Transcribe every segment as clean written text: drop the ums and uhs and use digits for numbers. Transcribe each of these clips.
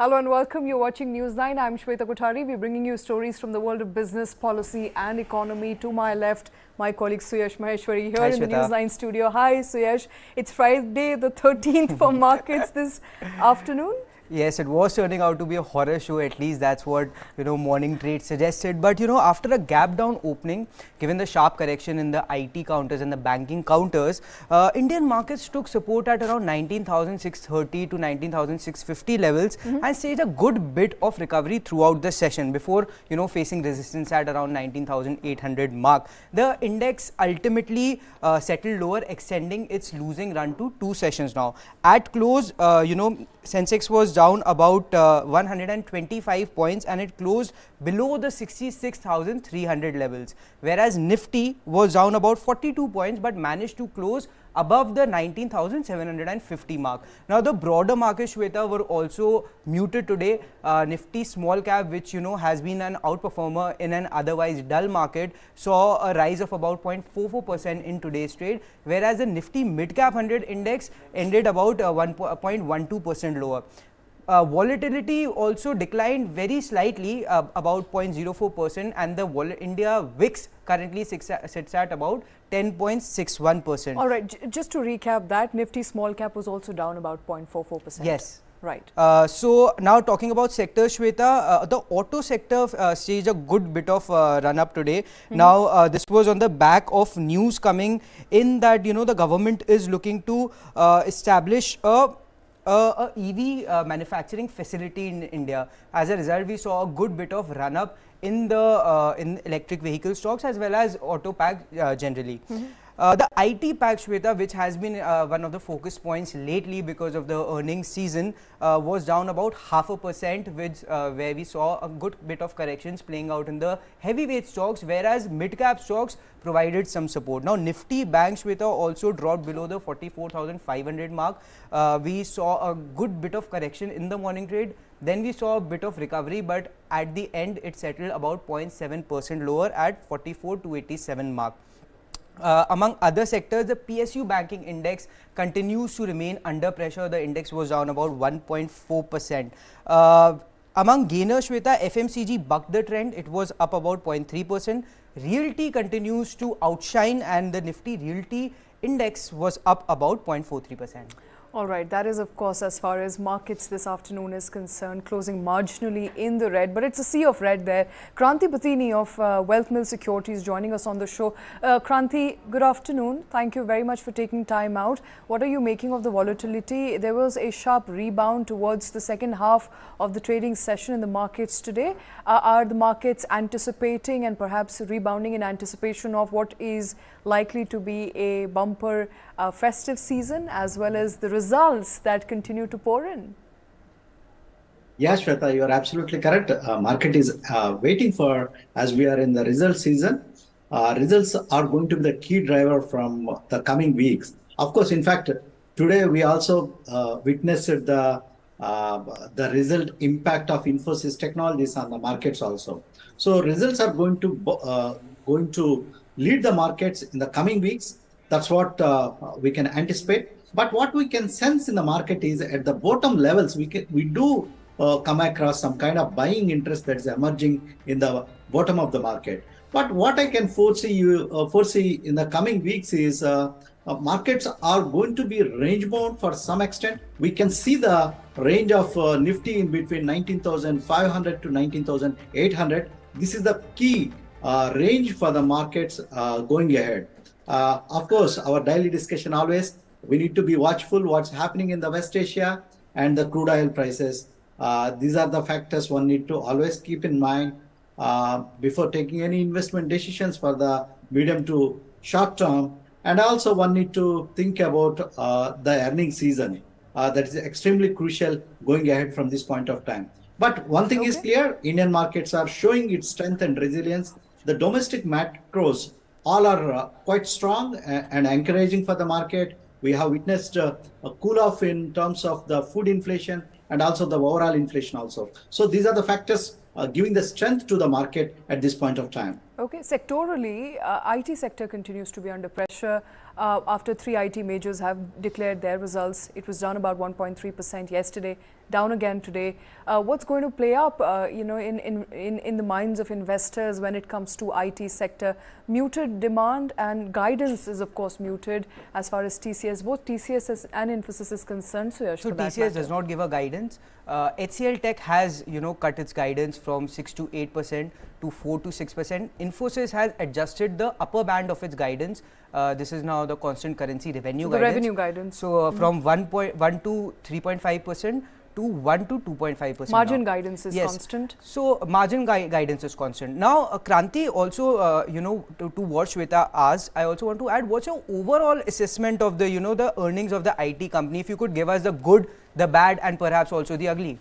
Hello and welcome. You're watching News 9. I'm Shweta Kothari. We're bringing you stories from the world of business, policy and economy. To my left, my colleague Suyash Maheshwari here in the News 9 studio. Hi Suyash. It's Friday the 13th for markets this afternoon. Yes, it was turning out to be a horror show, at least that's what, morning trade suggested. But, after a gap down opening, given the sharp correction in the IT counters and the banking counters, Indian markets took support at around 19,630 to 19,650 levels and staged a good bit of recovery throughout the session before, facing resistance at around 19,800 mark. The index ultimately settled lower, extending its losing run to 2 sessions now. At close, Sensex was down about 125 points and it closed below the 66,300 levels, whereas Nifty was down about 42 points but managed to close above the 19,750 mark. Now the broader market, Shweta, were also muted today. Nifty small cap, which has been an outperformer in an otherwise dull market, saw a rise of about 0.44% in today's trade, whereas the Nifty mid cap 100 index ended about 1.12% lower. Volatility also declined very slightly, about 0.04%, and the India VIX currently sits at about 10.61%. All right, just to recap that, Nifty small cap was also down about 0.44%. Yes. Right. So now talking about sectors, Shweta, the auto sector staged a good bit of run up today. Now this was on the back of news coming in that the government is looking to establish a EV manufacturing facility in India. As a result, we saw a good bit of run up in the in electric vehicle stocks as well as auto pack generally. The IT pack, Shweta, which has been one of the focus points lately because of the earnings season, was down about 0.5%, which where we saw a good bit of corrections playing out in the heavyweight stocks, whereas mid-cap stocks provided some support. Now Nifty Bank, Shweta, also dropped below the 44,500 mark. We saw a good bit of correction in the morning trade. Then we saw a bit of recovery, but at the end it settled about 0.7% lower at 44,287 mark. Among other sectors, the PSU banking index continues to remain under pressure. The index was down about 1.4%. Among gainers, Shweta, FMCG bucked the trend. It was up about 0.3%. Realty continues to outshine, and the Nifty Realty index was up about 0.43%. All right, that is of course as far as markets this afternoon is concerned, closing marginally in the red, but it's a sea of red there. Kranthi Bathini of WealthMills Securities joining us on the show. Kranthi, good afternoon. Thank you very much for taking time out. What are you making of the volatility? There was a sharp rebound towards the second half of the trading session in the markets today. Are the markets anticipating and perhaps rebounding in anticipation of what is likely to be a bumper festive season, as well as the results that continue to pour in? Yes, Shweta, you are absolutely correct. Market is waiting for, as we are in the result season. Results are going to be the key driver from the coming weeks. Of course, in fact, today we also witnessed the result impact of Infosys technologies on the markets also. So results are going to lead the markets in the coming weeks. That's what we can anticipate. But what we can sense in the market is at the bottom levels, we do come across some kind of buying interest that's emerging in the bottom of the market. But what I can foresee in the coming weeks is markets are going to be range bound for some extent. We can see the range of Nifty in between 19,500 to 19,800. This is the key range for the markets going ahead. Of course, our daily discussion always, we need to be watchful what's happening in the West Asia and the crude oil prices. These are the factors one need to always keep in mind before taking any investment decisions for the medium to short term. And also one need to think about the earnings season. That is extremely crucial going ahead from this point of time. But one thing is clear, Indian markets are showing its strength and resilience. The domestic macros all are quite strong and encouraging for the market. We have witnessed a cool off in terms of the food inflation and also the overall inflation also. So these are the factors giving the strength to the market at this point of time. Okay, sectorally, IT sector continues to be under pressure. after three IT majors have declared their results. It was down about 1.3% yesterday, down again today. What's going to play up, in the minds of investors when it comes to IT sector? Muted demand and guidance is of course muted as far as TCS, both TCS and Infosys is concerned. So TCS does not give a guidance. HCLTech has cut its guidance from 6 to 8% to 4 to 6%. Infosys has adjusted the upper band of its guidance. This is now the constant currency revenue guidance. Revenue guidance. So from 1.1 to 3.5% to 1 to 2.5%. Margin guidance is constant. So margin guidance is constant. Now Kranthi also to what Shweta asked, I also want to add, what's your overall assessment of the the earnings of the IT company? If you could give us the good, the bad, and perhaps also the ugly.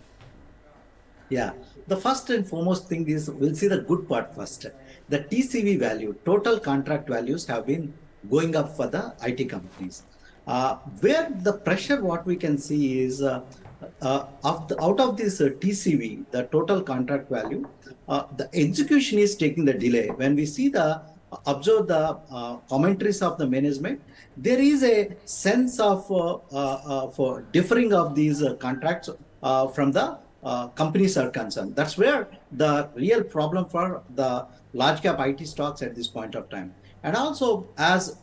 Yeah, the first and foremost thing is, we'll see the good part first. The TCV value, total contract values, have been going up for the IT companies. Where the pressure, what we can see is, out of this TCV, the total contract value, the execution is taking the delay. When we see observe the commentaries of the management, there is a sense of for differing of these contracts from the companies are concerned. That's where the real problem for the large cap IT stocks at this point of time. And also, as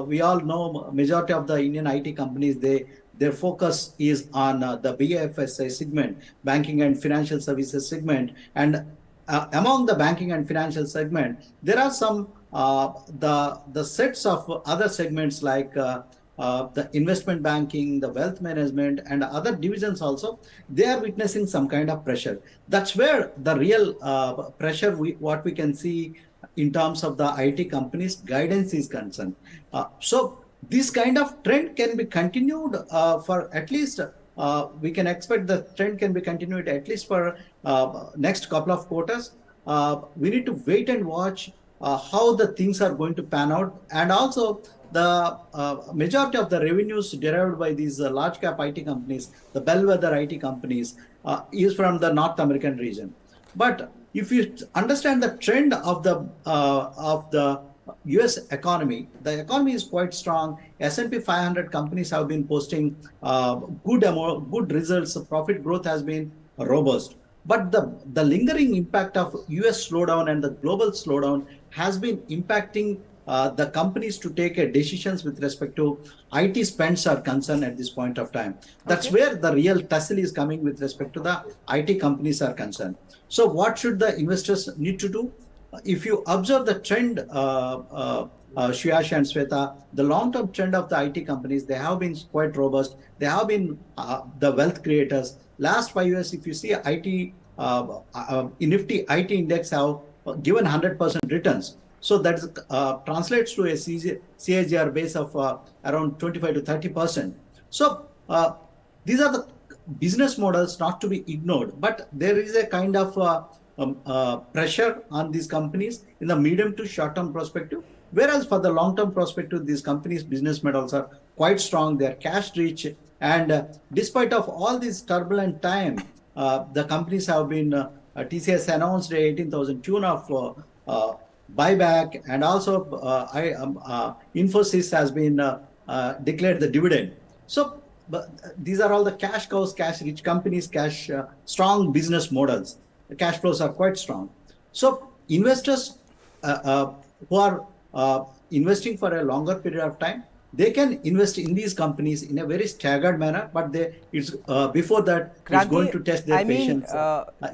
we all know, majority of the Indian IT companies, their focus is on the BFSI segment, banking and financial services segment. And among the banking and financial segment, there are some the sets of other segments like the investment banking, the wealth management, and other divisions also. They are witnessing some kind of pressure. That's where the real pressure what we can see in terms of the IT companies' guidance is concerned. So this kind of trend can be continued for at least, we can expect the trend can be continued at least for next couple of quarters. We need to wait and watch how the things are going to pan out. And also, the majority of the revenues derived by these large cap IT companies, the bellwether IT companies, is from the North American region. But if you understand the trend of the US economy, the economy is quite strong. S&P 500 companies have been posting good results. Profit growth has been robust. But the lingering impact of US slowdown and the global slowdown has been impacting the companies to take decisions with respect to IT spends are concerned at this point of time. That's where the real tussle is coming with respect to the IT companies are concerned. So what should the investors need to do? If you observe the trend, Shreyash and Sweta, the long-term trend of the IT companies, they have been quite robust. They have been the wealth creators. Last 5 years, if you see IT, Nifty IT index have given 100% returns. So that translates to a CAGR base of around 25 to 30%. So these are the business models not to be ignored, but there is a kind of pressure on these companies in the medium to short-term perspective. Whereas for the long-term perspective, these companies' business models are quite strong. They are cash rich, and despite of all this turbulent time, the companies have been. TCS announced a 18,000 tune of buyback, and also Infosys has been declared the dividend. So these are all the cash cows, cash rich companies, strong business models. The cash flows are quite strong. So investors who are investing for a longer period of time, they can invest in these companies in a very staggered manner, but before that, Kranthi, it's going to test their patience.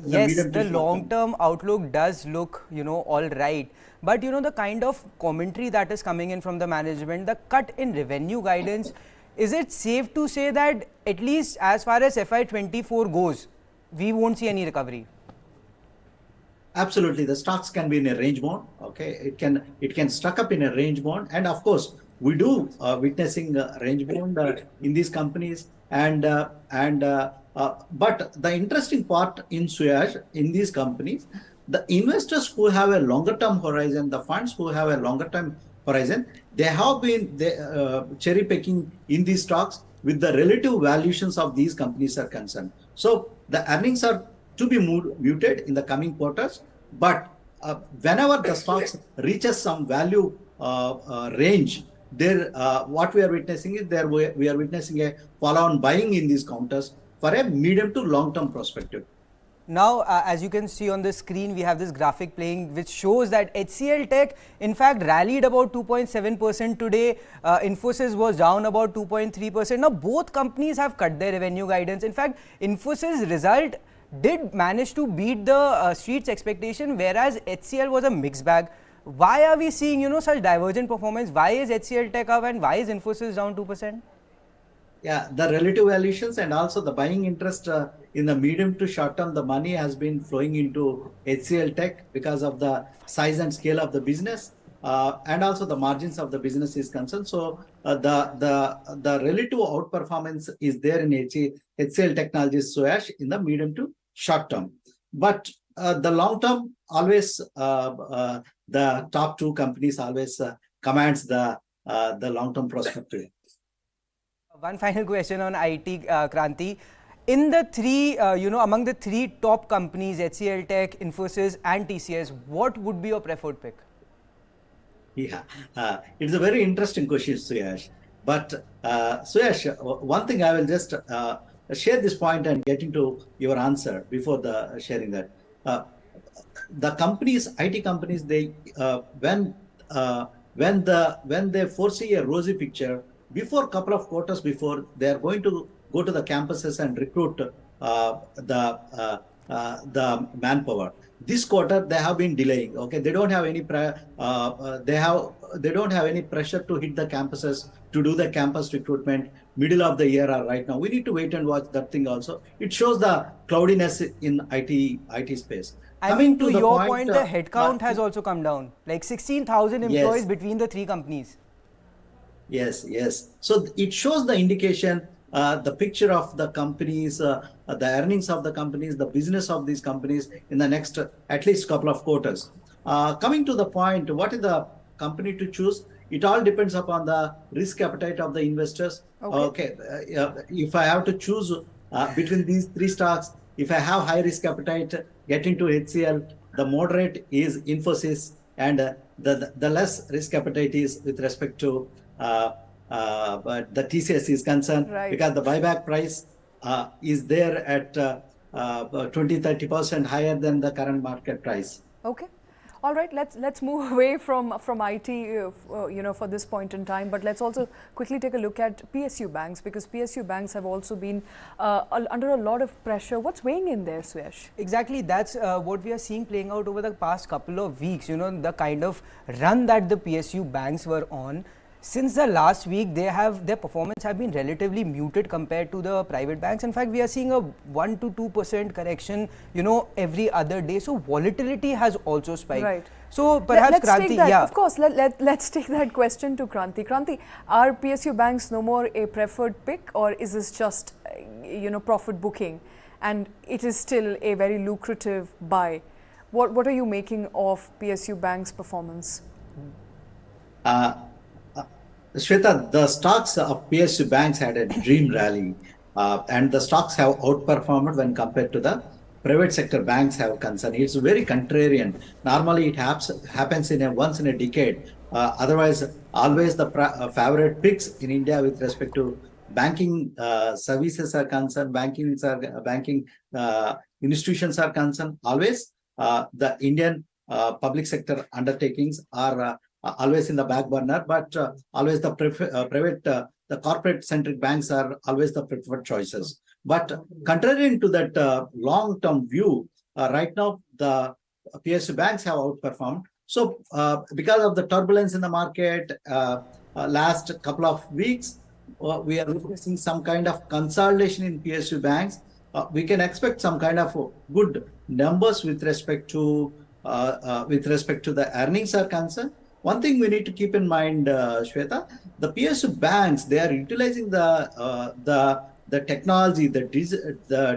Yes, the long-term outlook does look, all right. But, the kind of commentary that is coming in from the management, the cut in revenue guidance, is it safe to say that at least as far as FY24 goes, we won't see any recovery? Absolutely, the stocks can be in a range bound. Okay, it can stuck up in a range bound, and of course, we do witnessing range bound in these companies, but the interesting part in Suyash, in these companies, the investors who have a longer term horizon, the funds who have a longer term horizon, they have been cherry picking in these stocks with the relative valuations of these companies are concerned. So the earnings are to be muted in the coming quarters, but whenever the stocks reaches some value range, there, what we are witnessing is there we are witnessing a follow-on buying in these counters for a medium to long-term perspective. Now, as you can see on the screen, we have this graphic playing which shows that HCLTech in fact rallied about 2.7% today. Infosys was down about 2.3%. Now, both companies have cut their revenue guidance. In fact, Infosys result did manage to beat the street's expectation, whereas HCL was a mixed bag. Why are we seeing, such divergent performance? Why is HCLTech up and why is Infosys down 2%? Yeah, the relative valuations and also the buying interest in the medium to short term, the money has been flowing into HCLTech because of the size and scale of the business, and also the margins of the business is concerned. So the relative outperformance is there in HCL Technologies Suyash in the medium to short term. But the long term, always the top two companies always commands the long term perspective. One final question on IT, Kranthi. In the three, among the three top companies, HCLTech, Infosys and TCS, what would be your preferred pick? Yeah, it's a very interesting question, Suyash. But Suyash, one thing I will just share this point and get into your answer before the sharing that. The companies, IT companies, they when they foresee a rosy picture, before a couple of quarters before, they are going to go to the campuses and recruit the manpower. This quarter they have been delaying. Okay, they don't have any they don't have any pressure to hit the campuses to do the campus recruitment middle of the year or right now. We need to wait and watch that thing also. It shows the cloudiness in IT space. I mean, to your point, the headcount has also come down, like 16,000 employees between the three companies. Yes, yes. So it shows the indication, the picture of the companies, the earnings of the companies, the business of these companies in the next at least couple of quarters. Coming to the point, what is the company to choose? It all depends upon the risk appetite of the investors. Okay. If I have to choose between these three stocks, if I have high risk appetite, get into HCL, the moderate is Infosys, and the less risk appetite is with respect to but the TCS is concerned, because the buyback price is there at 20-30% higher than the current market price. Okay. All right, let's move away from IT, for this point in time. But let's also quickly take a look at PSU banks, because PSU banks have also been under a lot of pressure. What's weighing in there, Suyash? Exactly, that's what we are seeing playing out over the past couple of weeks. The kind of run that the PSU banks were on. Since the last week, their performance have been relatively muted compared to the private banks. In fact, we are seeing a 1 to 2% correction, every other day. So volatility has also spiked. Right. So perhaps Kranthi, of course, let's take that question to Kranthi. Kranthi, are PSU banks no more a preferred pick, or is this just, profit booking, and it is still a very lucrative buy? What are you making of PSU banks' performance? Shweta, the stocks of PSU banks had a dream rally, and the stocks have outperformed when compared to the private sector banks have concerned. It's very contrarian. Normally, it happens once in a decade. Otherwise, always the favorite picks in India with respect to banking services are concerned, banking institutions are concerned. Always, the Indian public sector undertakings are always in the back burner, but always the private, the corporate-centric banks are always the preferred choices. But contrary to that long-term view, right now the PSU banks have outperformed. So because of the turbulence in the market, last couple of weeks, we are witnessing some kind of consolidation in PSU banks. We can expect some kind of good numbers with respect to the earnings are concerned. One thing we need to keep in mind, Shweta, the PSU banks, they are utilizing the technology, the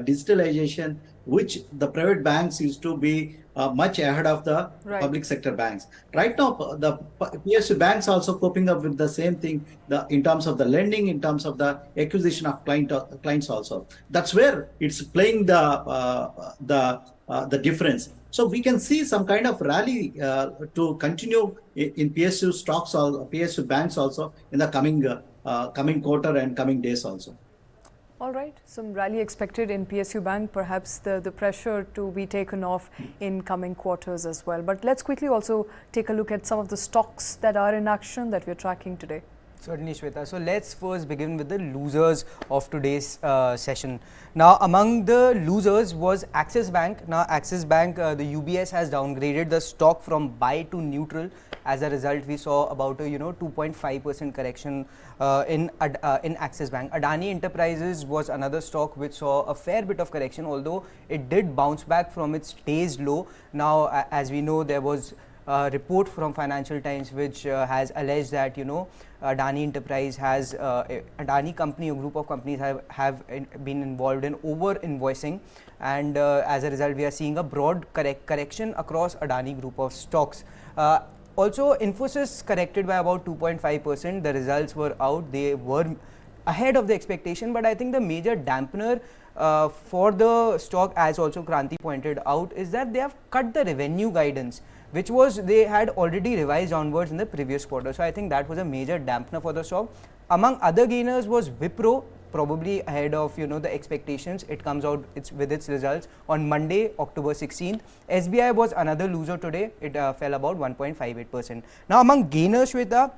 digitalization, which the private banks used to be much ahead of the public sector banks. Right now, the PSU banks also coping up with the same thing in terms of the lending, in terms of the acquisition of clients also. That's where it's playing the difference. So we can see some kind of rally to continue in PSU stocks or PSU banks also in the coming quarter and coming days also. All right, some rally expected in PSU Bank, perhaps the pressure to be taken off in coming quarters as well. But let's quickly also take a look at some of the stocks that are in action that we're tracking today. Certainly, Shweta. So let's first begin with the losers of today's session. Now, among the losers was Axis Bank. Now, Axis Bank, the UBS has downgraded the stock from buy to neutral. As a result, we saw about a 2.5% correction in Axis Bank. Adani Enterprises was another stock which saw a fair bit of correction, although it did bounce back from its day's low. Now, as we know, there was a report from Financial Times which has alleged that Adani Enterprise has Adani company, a group of companies have been involved in over invoicing, and as a result we are seeing a broad correction across Adani group of stocks. Also, Infosys corrected by about 2.5%. The results were out, they were ahead of the expectation, but I think the major dampener for the stock, as also Kranthi pointed out, is that they have cut the revenue guidance, which was they had already revised onwards in the previous quarter. So I think that was a major dampener for the stock. Among other gainers was Wipro, probably ahead of the expectations. It comes out with its results on Monday, October 16th. SBI was another loser today. It fell about 1.58%. Now, among gainers, Shweta,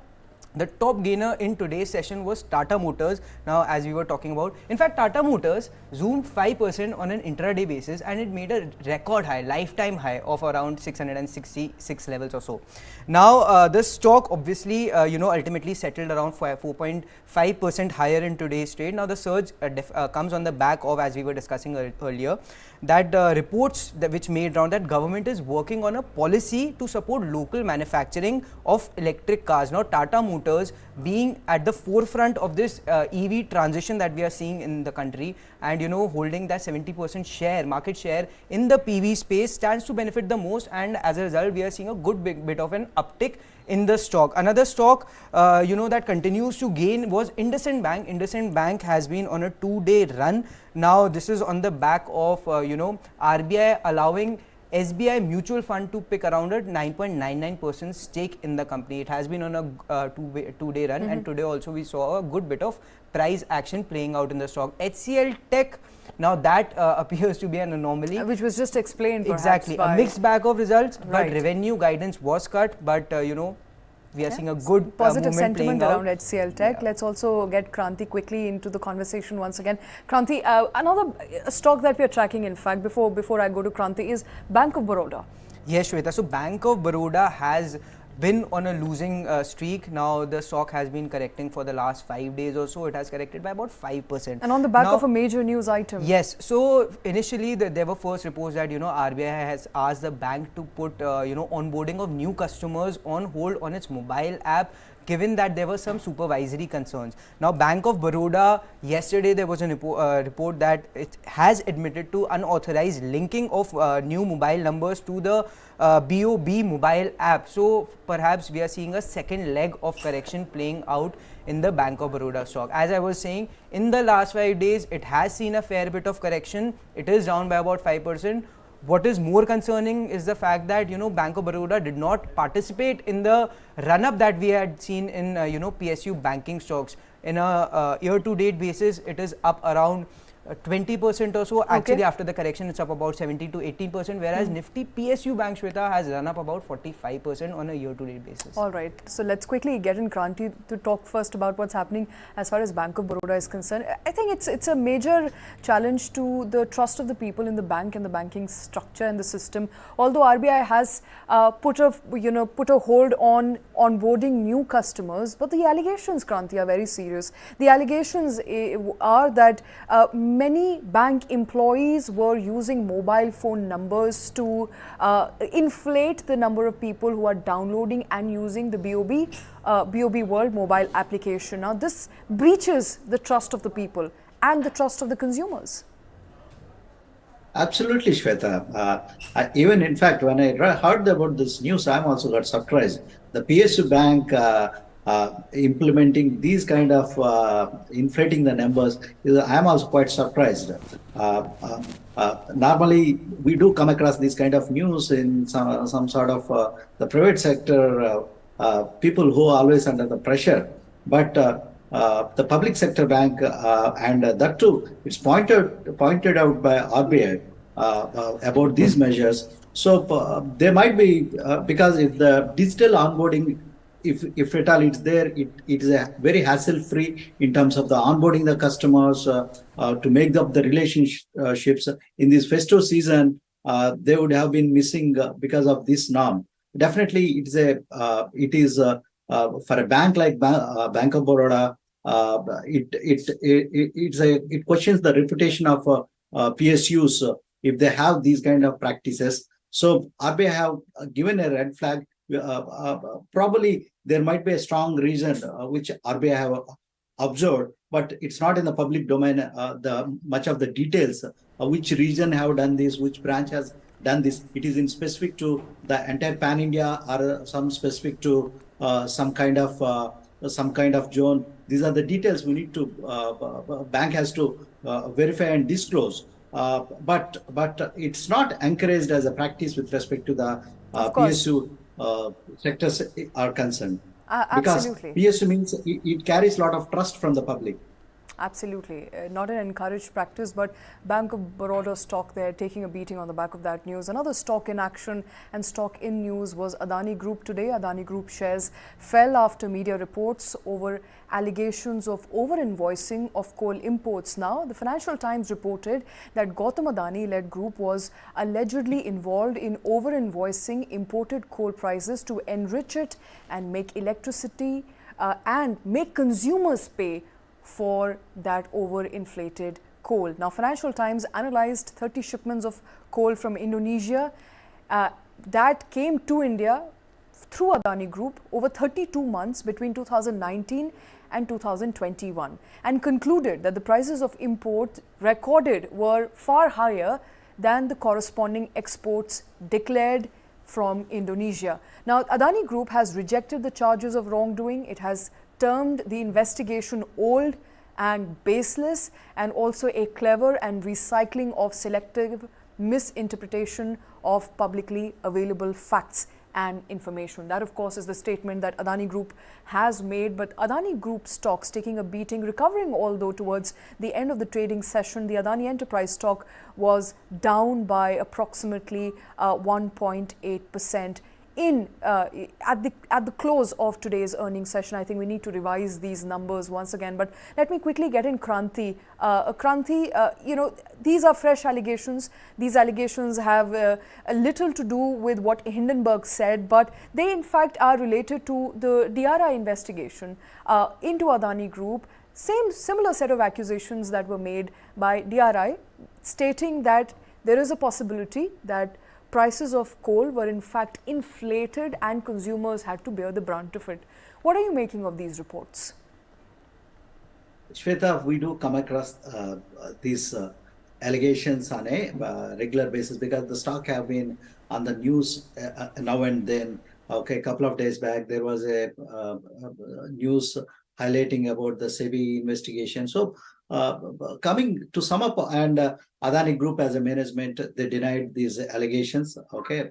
the top gainer in today's session was Tata Motors. Now, as we were talking about, in fact, Tata Motors zoomed 5% on an intraday basis, and it made a record high, lifetime high of around 666 levels or so. Now, the stock obviously, ultimately settled around 4.5% higher in today's trade. Now, the surge comes on the back of, as we were discussing earlier, that reports which made round that government is working on a policy to support local manufacturing of electric cars. Now, Tata Motors being at the forefront of this EV transition that we are seeing in the country, and holding that 70% market share in the PV space, stands to benefit the most, and as a result we are seeing a good bit of an uptick in the stock. Another stock that continues to gain was IndusInd Bank. IndusInd Bank has been on a 2-day run. Now, this is on the back of RBI allowing SBI mutual fund to pick around a 9.99% stake in the company. It has been on a two-day run, and today also we saw a good bit of price action playing out in the stock. HCLTech, now that appears to be an anomaly, which was just explained exactly a mixed bag of results, right. But revenue guidance was cut, but we are seeing a good positive sentiment around HCLTech. Yeah. Let's also get Kranthi quickly into the conversation once again. Kranthi, another stock that we are tracking, in fact, before I go to Kranthi, is Bank of Baroda. Yes, Shweta. So Bank of Baroda has been on a losing streak. Now, the stock has been correcting for the last 5 days or so. It has corrected by about 5%. And on the back of a major news item. Yes. So, initially, there were first reports that, RBI has asked the bank to put, onboarding of new customers on hold on its mobile app, given that there were some supervisory concerns. Now, Bank of Baroda, yesterday there was a report that it has admitted to unauthorized linking of new mobile numbers to the BOB mobile app. So, perhaps we are seeing a second leg of correction playing out in the Bank of Baroda stock. As I was saying, in the last 5 days, it has seen a fair bit of correction. It is down by about 5%. What is more concerning is the fact that Bank of Baroda did not participate in the run-up that we had seen in PSU banking stocks. In a year-to-date basis, it is up around 20% or so. Actually, after the correction, it's up about 17 to 18%, whereas Nifty PSU Bank, Shweta, has run up about 45% on a year-to-date basis. All right. So let's quickly get in Kranthi to talk first about what's happening as far as Bank of Baroda is concerned. I think it's a major challenge to the trust of the people in the bank and the banking structure and the system. Although RBI has put a hold on onboarding new customers, but the allegations, Kranthi, are very serious. The allegations are that many bank employees were using mobile phone numbers to inflate the number of people who are downloading and using the BOB World mobile application. Now, this breaches the trust of the people and the trust of the consumers. Absolutely, Shweta. In fact, when I heard about this news, I'm also got surprised. The PSU Bank implementing these kind of inflating the numbers, I'm also quite surprised. Normally, we do come across this kind of news in some sort of the private sector, people who are always under the pressure. But the public sector bank, and that too, it's pointed out by RBI about these measures. So there might be, because if the digital onboarding, if at all it's there, it is a very hassle-free in terms of the onboarding the customers, to make up the relationships in this festive season. They would have been missing because of this norm. Definitely, it is for a bank like Bank of Baroda. It questions the reputation of PSUs if they have these kind of practices. So RBI have given a red flag. Probably there might be a strong reason which RBI have observed, but it's not in the public domain. Much of the details, which region have done this, which branch has done this. It is in specific to the entire pan India, or some specific to some kind of zone. These are the details we need to bank has to verify and disclose. But it's not encouraged as a practice with respect to the PSU sectors are concerned. Absolutely. Because PSU means it carries a lot of trust from the public. Absolutely. Not an encouraged practice, but Bank of Baroda stock there taking a beating on the back of that news. Another stock in action and stock in news was Adani Group today. Adani Group shares fell after media reports over allegations of over-invoicing of coal imports. Now, the Financial Times reported that Gautam Adani-led group was allegedly involved in over-invoicing imported coal prices to enrich it and make electricity and make consumers pay for that overinflated coal. Now, Financial Times analyzed 30 shipments of coal from Indonesia that came to India through Adani Group over 32 months between 2019 and 2021, and concluded that the prices of import recorded were far higher than the corresponding exports declared from Indonesia. Now, Adani Group has rejected the charges of wrongdoing. It has termed the investigation old and baseless, and also a clever and recycling of selective misinterpretation of publicly available facts and information. That, of course, is the statement that Adani Group has made. But Adani Group stocks taking a beating, recovering, although towards the end of the trading session, the Adani Enterprise stock was down by approximately 1.8%. At the close of today's earnings session. I think we need to revise these numbers once again. But let me quickly get in Kranthi. Kranthi, these are fresh allegations. These allegations have a little to do with what Hindenburg said, but they in fact are related to the DRI investigation into Adani Group. Similar set of accusations that were made by DRI, stating that there is a possibility that prices of coal were in fact inflated and consumers had to bear the brunt of it. What are you making of these reports? Shweta, we do come across these allegations on a regular basis, because the stock have been on the news now and then. Okay, a couple of days back, there was a news highlighting about the SEBI investigation. So coming to sum up, and Adani Group as a management, they denied these allegations. Okay,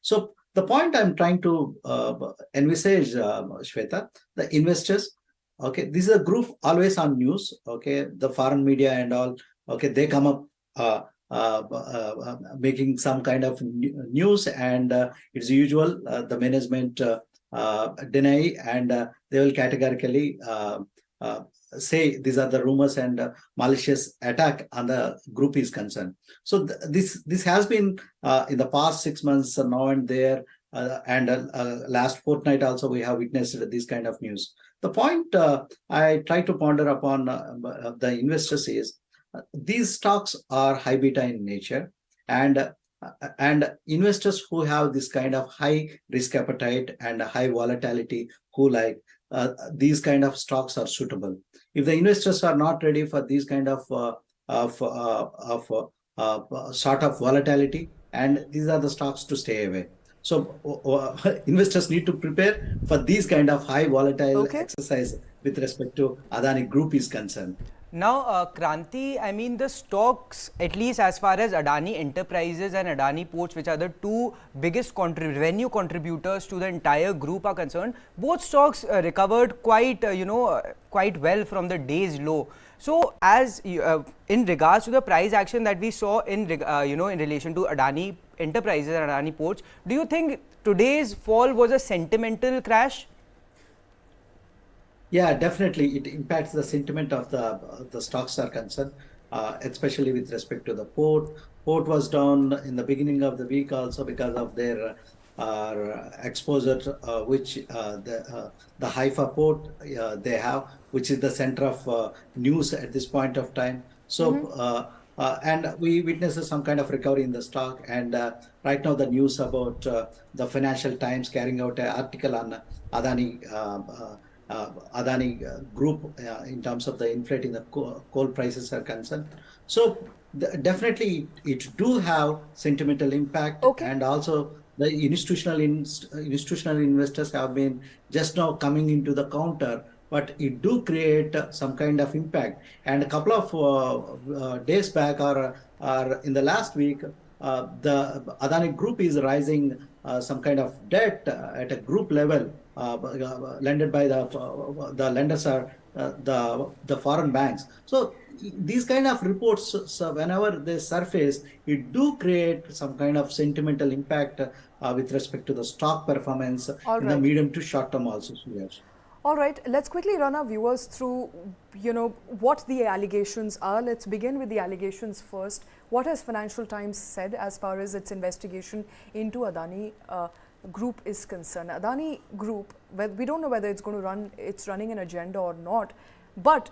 so the point I'm trying to envisage, Shweta, the investors. Okay, this is a group always on news. Okay, the foreign media and all. Okay, they come up making some kind of news, and it's usual. The management deny, and they will categorically say these are the rumors and malicious attack on the group is concerned. So this has been in the past 6 months now and there, and last fortnight also we have witnessed this kind of news. The point I try to ponder upon the investors is these stocks are high beta in nature, and investors who have this kind of high risk appetite and high volatility, who like these kind of stocks are suitable. If the investors are not ready for these kind of sort of volatility, and these are the stocks to stay away. So investors need to prepare for these kind of high volatile exercise with respect to Adani Group is concerned. Now, Kranthi, I mean the stocks, at least as far as Adani Enterprises and Adani Ports, which are the two biggest revenue contributors to the entire group are concerned, both stocks recovered quite, quite well from the day's low. So, as in regards to the price action that we saw in, in relation to Adani Enterprises and Adani Ports, do you think today's fall was a sentimental crash? Yeah, definitely. It impacts the sentiment of the stocks are concerned, especially with respect to the port. Port was down in the beginning of the week also because of their exposure, which the Haifa port they have, which is the center of news at this point of time. So, and we witnessed some kind of recovery in the stock. And right now, the news about the Financial Times carrying out an article on Adani Group in terms of the inflating the coal prices are concerned. So definitely it do have sentimental impact, and also the institutional investors have been just now coming into the counter, but it do create some kind of impact. And a couple of days back or in the last week, the Adani Group is rising some kind of debt at a group level, lended by the lenders are the foreign banks. So these kind of reports, so whenever they surface, it do create some kind of sentimental impact with respect to the stock performance in the medium to short term also. Yes. All right, let's quickly run our viewers through, what the allegations are. Let's begin with the allegations first. What has Financial Times said as far as its investigation into Adani Group is concerned? Adani Group, we don't know whether it's going to it's running an agenda or not, but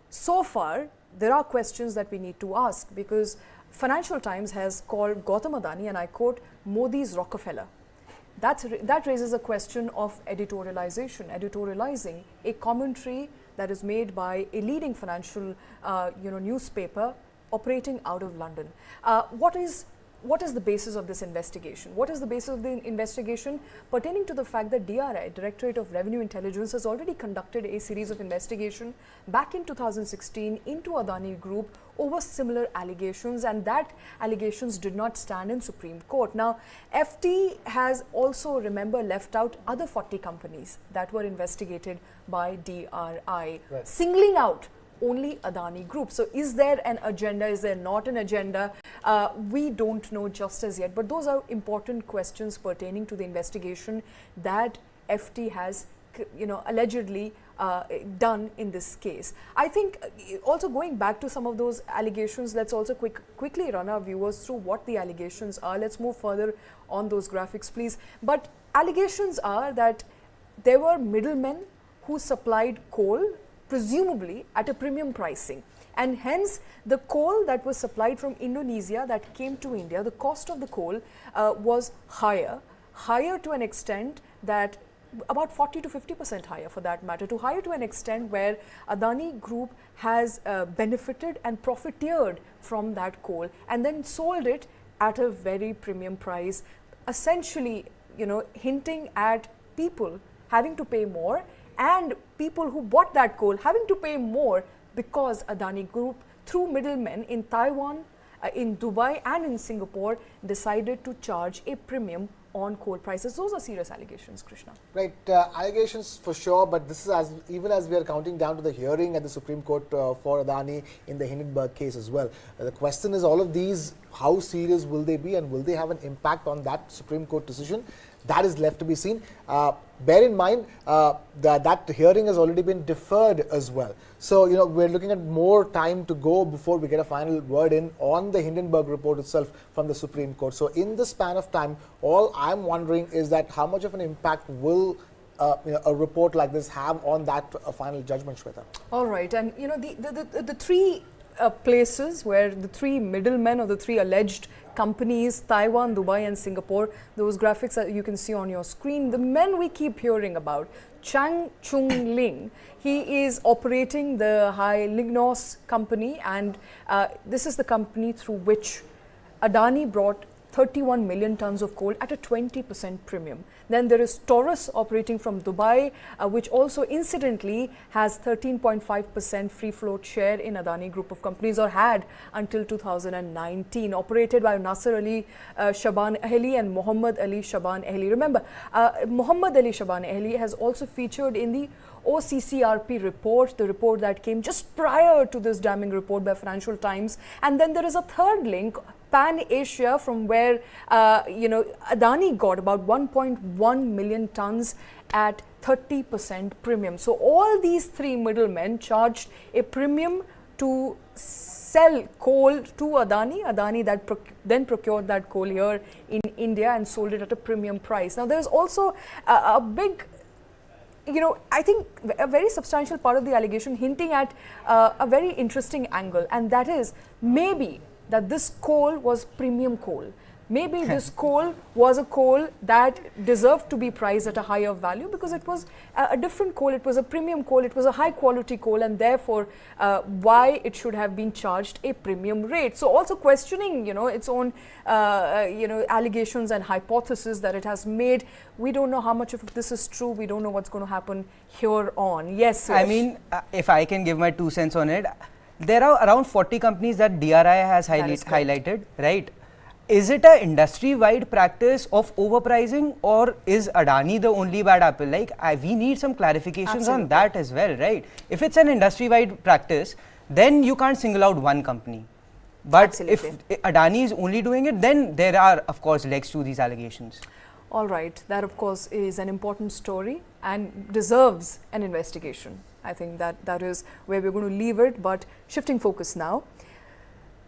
so far there are questions that we need to ask, because Financial Times has called Gautam Adani, and I quote, Modi's Rockefeller. That raises a question of editorializing a commentary that is made by a leading financial newspaper operating out of London. What is the basis of this investigation? What is the basis of the investigation? Pertaining to the fact that DRI, Directorate of Revenue Intelligence, has already conducted a series of investigation back in 2016 into Adani Group over similar allegations, and that allegations did not stand in Supreme Court. Now, FT has also, remember, left out other 40 companies that were investigated by DRI, singling out only Adani Group. So is there an agenda? Is there not an agenda? We don't know just as yet, but those are important questions pertaining to the investigation that FT has allegedly done in this case. I think also going back to some of those allegations, let's also quickly run our viewers through what the allegations are. Let's move further on those graphics, please. But allegations are that there were middlemen who supplied coal, presumably at a premium pricing, and hence the coal that was supplied from Indonesia that came to India, the cost of the coal was higher to an extent that about 40 to 50% higher, for that matter, higher to an extent where Adani Group has benefited and profiteered from that coal and then sold it at a very premium price, essentially hinting at people having to pay more, and people who bought that coal having to pay more because Adani Group, through middlemen in Taiwan, in Dubai and in Singapore, decided to charge a premium on coal prices. Those are serious allegations, Krishna. Right, allegations for sure, but this is even as we are counting down to the hearing at the Supreme Court for Adani in the Hindenburg case as well. The question is, all of these, how serious will they be, and will they have an impact on that Supreme Court decision? That is left to be seen. Bear in mind that hearing has already been deferred as well. So, we're looking at more time to go before we get a final word in on the Hindenburg report itself from the Supreme Court. So, in the span of time, all I'm wondering is that how much of an impact will a report like this have on that final judgment, Shweta? All right. And, the three places where the three middlemen or the three alleged companies, Taiwan, Dubai and Singapore, those graphics that you can see on your screen, the men we keep hearing about, Chang Chung Ling, he is operating the High Lignos company, and this is the company through which Adani brought 31 million tons of coal at a 20% premium. Then there is Taurus operating from Dubai, which also incidentally has 13.5% free float share in Adani group of companies, or had until 2019, operated by Nasser Ali Shaban Ahli and Muhammad Ali Shaban Ahli. Remember, Muhammad Ali Shaban Ahli has also featured in the OCCRP report, the report that came just prior to this damning report by Financial Times. And then there is a third link, Pan Asia, from where Adani got about 1.1 million tons at 30% premium. So all these three middlemen charged a premium to sell coal to Adani. Adani that then procured that coal here in India and sold it at a premium price. Now there is also a big, I think a very substantial part of the allegation hinting at a very interesting angle, and that is maybe that this coal was premium coal. Maybe this coal was a coal that deserved to be priced at a higher value because it was a different coal, it was a premium coal, it was a high quality coal, and therefore why it should have been charged a premium rate. So also questioning, its own, allegations and hypothesis that it has made. We don't know how much of this is true. We don't know what's going to happen here on. Yes, Suresh. I mean, if I can give my 2 cents on it, there are around 40 companies that DRI has highlighted, right? Is it an industry-wide practice of overpricing, or is Adani the only bad apple? Like, we need some clarifications on that as well, right? If it's an industry-wide practice, then you can't single out one company. But if Adani is only doing it, then there are, of course, legs to these allegations. All right. That, of course, is an important story and deserves an investigation. I think that is where we're going to leave it. But shifting focus now.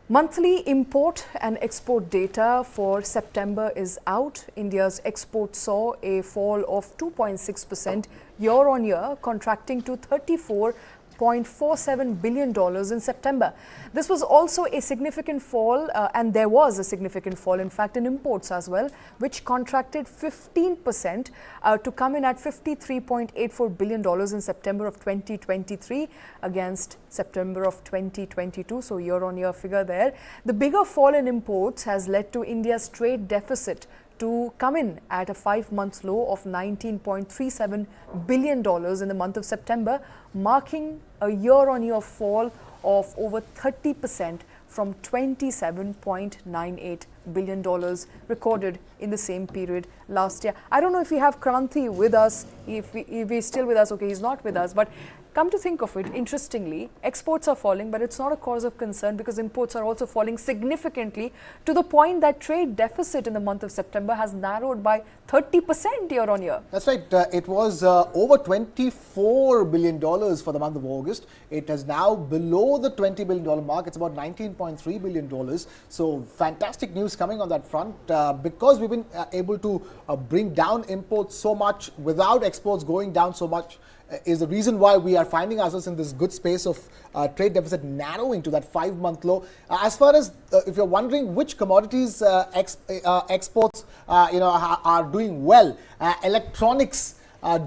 Monthly import and export data for September is out. India's exports saw a fall of 2.6% year on year, contracting to $34.47 billion in September. This was also a significant fall, and there was a significant fall, in fact, in imports as well, which contracted 15% to come in at $53.84 billion in September of 2023 against September of 2022. So year-on-year figure there. The bigger fall in imports has led to India's trade deficit to come in at a 5-month low of $19.37 billion in the month of September, marking a year-on-year fall of over 30% from $27.98 billion recorded in the same period last year. I don't know if we have Kranthi with us, if he's still with us. Okay, he's not with us, but come to think of it, interestingly, exports are falling, but it's not a cause of concern because imports are also falling significantly, to the point that trade deficit in the month of September has narrowed by 30% year on year. That's right. It was over $24 billion for the month of August. It is now below the $20 billion mark. It's about $19.3 billion. So fantastic news coming on that front, because we've been able to bring down imports so much without exports going down so much. Is the reason why we are finding ourselves in this good space of trade deficit narrowing to that 5-month low. As far as if you're wondering which commodities exports are doing well, electronics,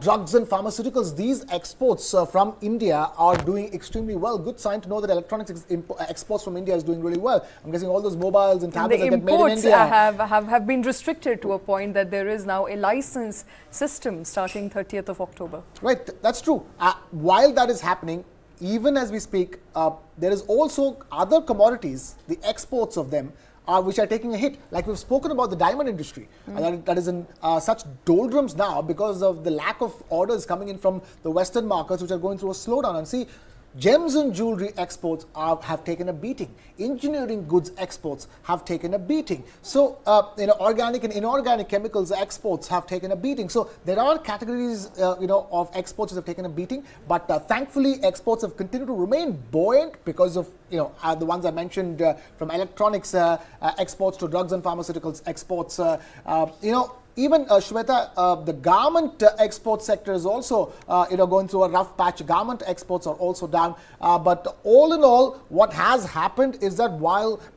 drugs and pharmaceuticals, these exports from India are doing extremely well. Good sign to know that electronics exports from India is doing really well. I'm guessing all those mobiles and tablets that get made in India have been restricted to a point that there is now a license system starting 30th of October. Right, that's true. While that is happening, even as we speak, there is also other commodities, the exports of them, which are taking a hit. Like we've spoken about the diamond industry, that is in such doldrums now because of the lack of orders coming in from the Western markets, which are going through a slowdown. And see, gems and jewelry exports have taken a beating. Engineering goods exports have taken a beating. So, organic and inorganic chemicals exports have taken a beating. So, there are categories, of exports that have taken a beating. But thankfully, exports have continued to remain buoyant because of, the ones I mentioned, from electronics exports to drugs and pharmaceuticals exports, even Shweta, the garment export sector is also, going through a rough patch. Garment exports are also down. But all in all, what has happened is that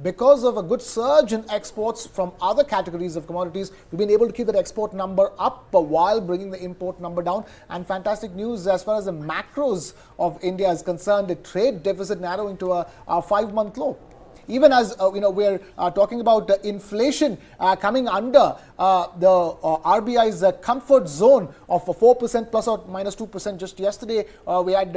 because of a good surge in exports from other categories of commodities, we've been able to keep that export number up while bringing the import number down. And fantastic news as far as the macros of India is concerned, the trade deficit narrowing to a 5-month low. even as we're talking about inflation coming under the RBI's comfort zone of 4% plus or minus 2%. Just yesterday, we had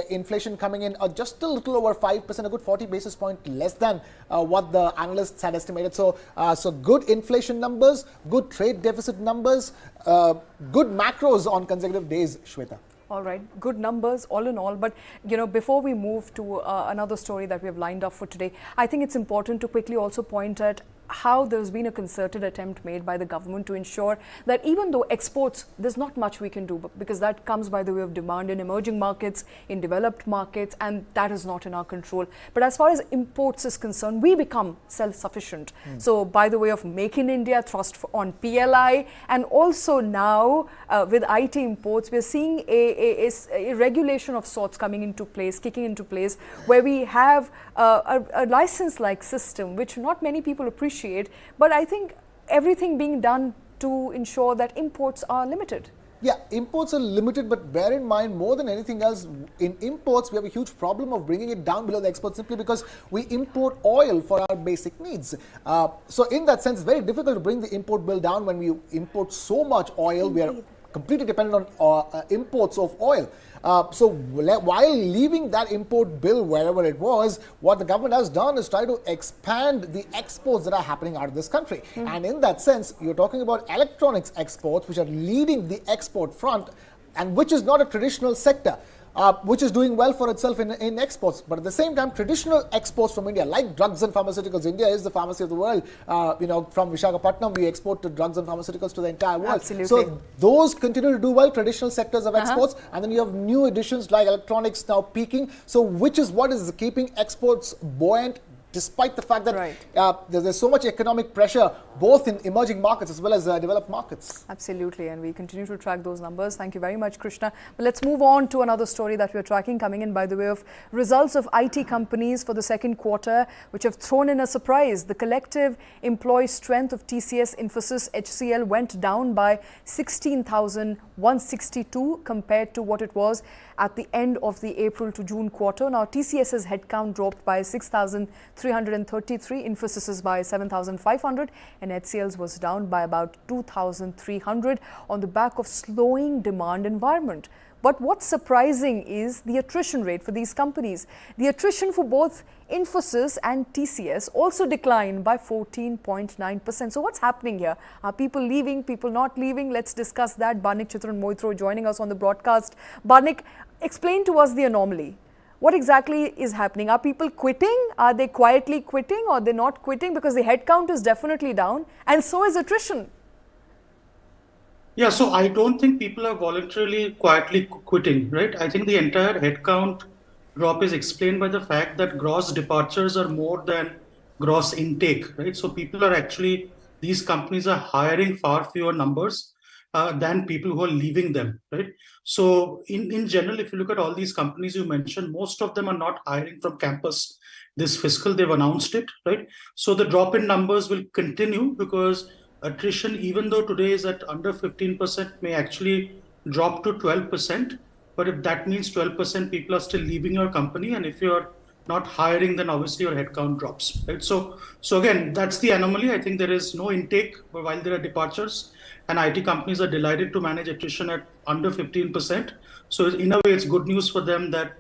inflation coming in just a little over 5%, a good 40 basis point less than what the analysts had estimated. So, good inflation numbers, good trade deficit numbers, good macros on consecutive days, Shweta. All right, good numbers all in all. But, before we move to another story that we have lined up for today, I think it's important to quickly also point at how there's been a concerted attempt made by the government to ensure that even though exports, there's not much we can do because that comes by the way of demand in emerging markets, in developed markets, and that is not in our control. But as far as imports is concerned, we become self-sufficient. So by the way of Make in India, thrust on PLI, and also now with IT imports, we're seeing a regulation of sorts coming into place, kicking into place, where we have a license-like system, which not many people appreciate, but I think everything being done to ensure that imports are limited. Yeah, imports are limited, but bear in mind, more than anything else, in imports, we have a huge problem of bringing it down below the exports simply because we import oil for our basic needs. So in that sense, very difficult to bring the import bill down when we import so much oil. We are completely dependent on imports of oil. So while leaving that import bill wherever it was, what the government has done is try to expand the exports that are happening out of this country. And in that sense, you're talking about electronics exports, which are leading the export front, and which is not a traditional sector. Which is doing well for itself in exports. But at the same time, traditional exports from India, like drugs and pharmaceuticals, India is the pharmacy of the world. From Visakhapatnam, we export to drugs and pharmaceuticals to the entire world. Absolutely. So those continue to do well, traditional sectors of exports. And then you have new additions like electronics now peaking. So which is what is keeping exports buoyant, despite the fact that there's so much economic pressure, both in emerging markets as well as developed markets. Absolutely, and we continue to track those numbers. Thank you very much, Krishna. But let's move on to another story that we're tracking, coming in by the way of results of IT companies for the second quarter, which have thrown in a surprise. The collective employee strength of TCS, Infosys, HCL went down by 16,162 compared to what it was at the end of the April to June quarter. Now, TCS's headcount dropped by 6,333, Infosys's by 7,500, and HCL's was down by about 2,300 on the back of slowing demand environment. But what's surprising is the attrition rate for these companies. The attrition for both Infosys and TCS also declined by 14.9%. So what's happening here? Are people leaving, people not leaving? Let's discuss that. Barnik Chitran Moitro joining us on the broadcast. Barnik, explain to us the anomaly. What exactly is happening? Are people quitting? Are they quietly quitting, or they're not quitting? Because the headcount is definitely down, and so is attrition. Yeah, so I don't think people are voluntarily quietly quitting, right? I think the entire headcount drop is explained by the fact that gross departures are more than gross intake, right? So people are actually, these companies are hiring far fewer numbers than people who are leaving them, right? So in general, if you look at all these companies you mentioned, most of them are not hiring from campus this fiscal. They've announced it, right? So the drop in numbers will continue because attrition, even though today is at under 15%, may actually drop to 12%. But if that means 12% people are still leaving your company, and if you're not hiring, then obviously your headcount drops, right? So again, that's the anomaly. I think there is no intake while there are departures, and IT companies are delighted to manage attrition at under 15%. So in a way, it's good news for them that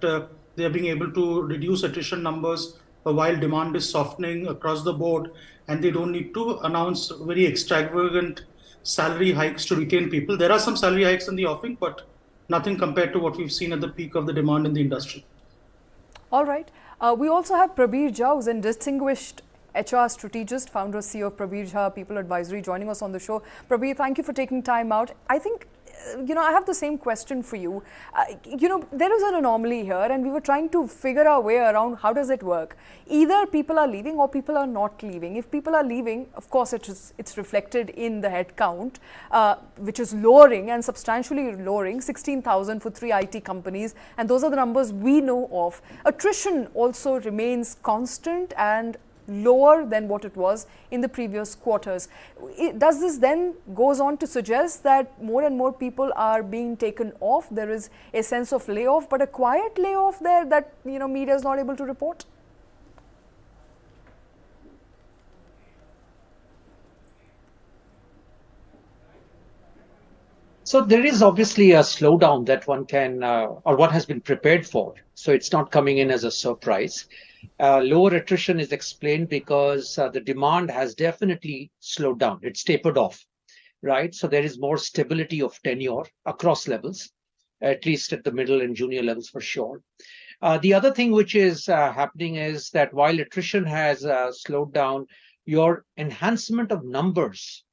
they are being able to reduce attrition numbers while demand is softening across the board, and they don't need to announce very extravagant salary hikes to retain people. There are some salary hikes in the offing, but nothing compared to what we've seen at the peak of the demand in the industry. All right. We also have Prabir Jha, who's a distinguished HR strategist, founder, CEO of Prabir Jha People Advisory, joining us on the show. Prabir, thank you for taking time out. I think, I have the same question for you. There is an anomaly here, and we were trying to figure our way around how does it work. Either people are leaving or people are not leaving. If people are leaving, of course, it's reflected in the head count, which is lowering and substantially lowering, 16,000 for 3 IT companies. And those are the numbers we know of. Attrition also remains constant and lower than what it was in the previous quarters. Does this then goes on to suggest that more and more people are being taken off? There is a sense of layoff, but a quiet layoff there that media is not able to report? So there is obviously a slowdown that one can, or one has been prepared for. So it's not coming in as a surprise. Lower attrition is explained because the demand has definitely slowed down. It's tapered off, right? So there is more stability of tenure across levels, at least at the middle and junior levels for sure. The other thing which is happening is that while attrition has slowed down, your enhancement of numbers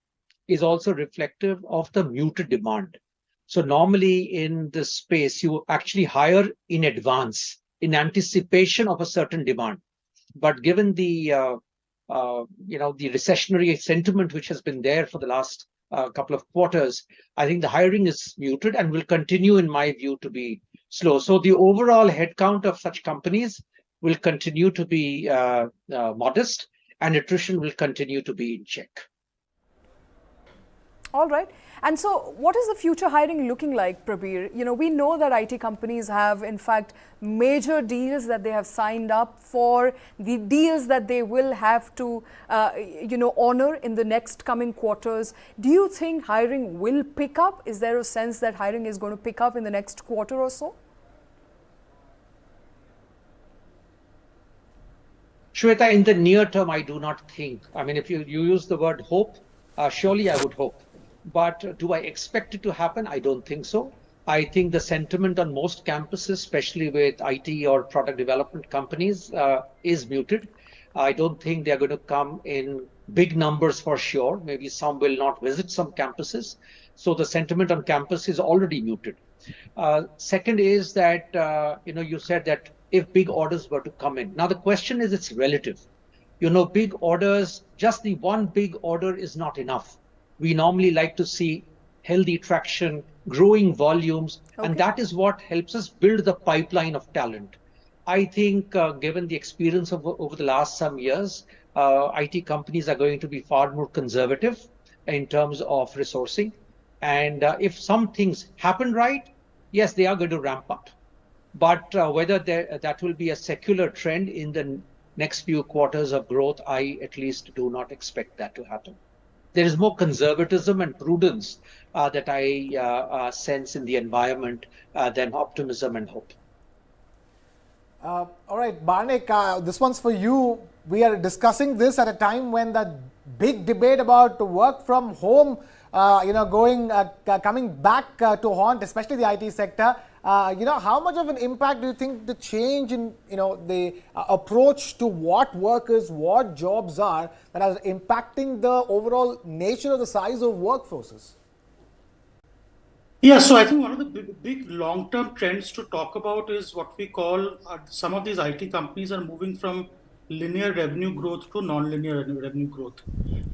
is also reflective of the muted demand. So normally in this space, you actually hire in advance in anticipation of a certain demand. But given the the recessionary sentiment which has been there for the last couple of quarters, I think the hiring is muted and will continue, in my view, to be slow. So the overall headcount of such companies will continue to be modest, and attrition will continue to be in check. All right. And so what is the future hiring looking like, Prabir? You know, we know that IT companies have, in fact, major deals that they have signed up for, the deals that they will have to, honor in the next coming quarters. Do you think hiring will pick up? Is there a sense that hiring is going to pick up in the next quarter or so? Shweta, in the near term, I do not think. I mean, if you use the word hope, surely I would hope. But do I expect it to happen? I don't think so. I think the sentiment on most campuses, especially with IT or product development companies, is muted. I don't think they're going to come in big numbers for sure. Maybe some will not visit some campuses. So the sentiment on campus is already muted. Second is that, you said that if big orders were to come in. Now, the question is, it's relative. Big orders, just the one big order is not enough. We normally like to see healthy traction, growing volumes, and that is what helps us build the pipeline of talent. I think given the experience of over the last some years, IT companies are going to be far more conservative in terms of resourcing. And if some things happen right, yes, they are going to ramp up. But whether that will be a secular trend in the next few quarters of growth, I at least do not expect that to happen. There is more conservatism and prudence that I sense in the environment than optimism and hope. All right, Barnik, this one's for you. We are discussing this at a time when the big debate about work from home, coming back to haunt, especially the IT sector. How much of an impact do you think the change in, the approach to what workers, what jobs are that are impacting the overall nature of the size of workforces? Yeah, so I think one of the big long-term trends to talk about is what we call some of these IT companies are moving from linear revenue growth to non-linear revenue growth,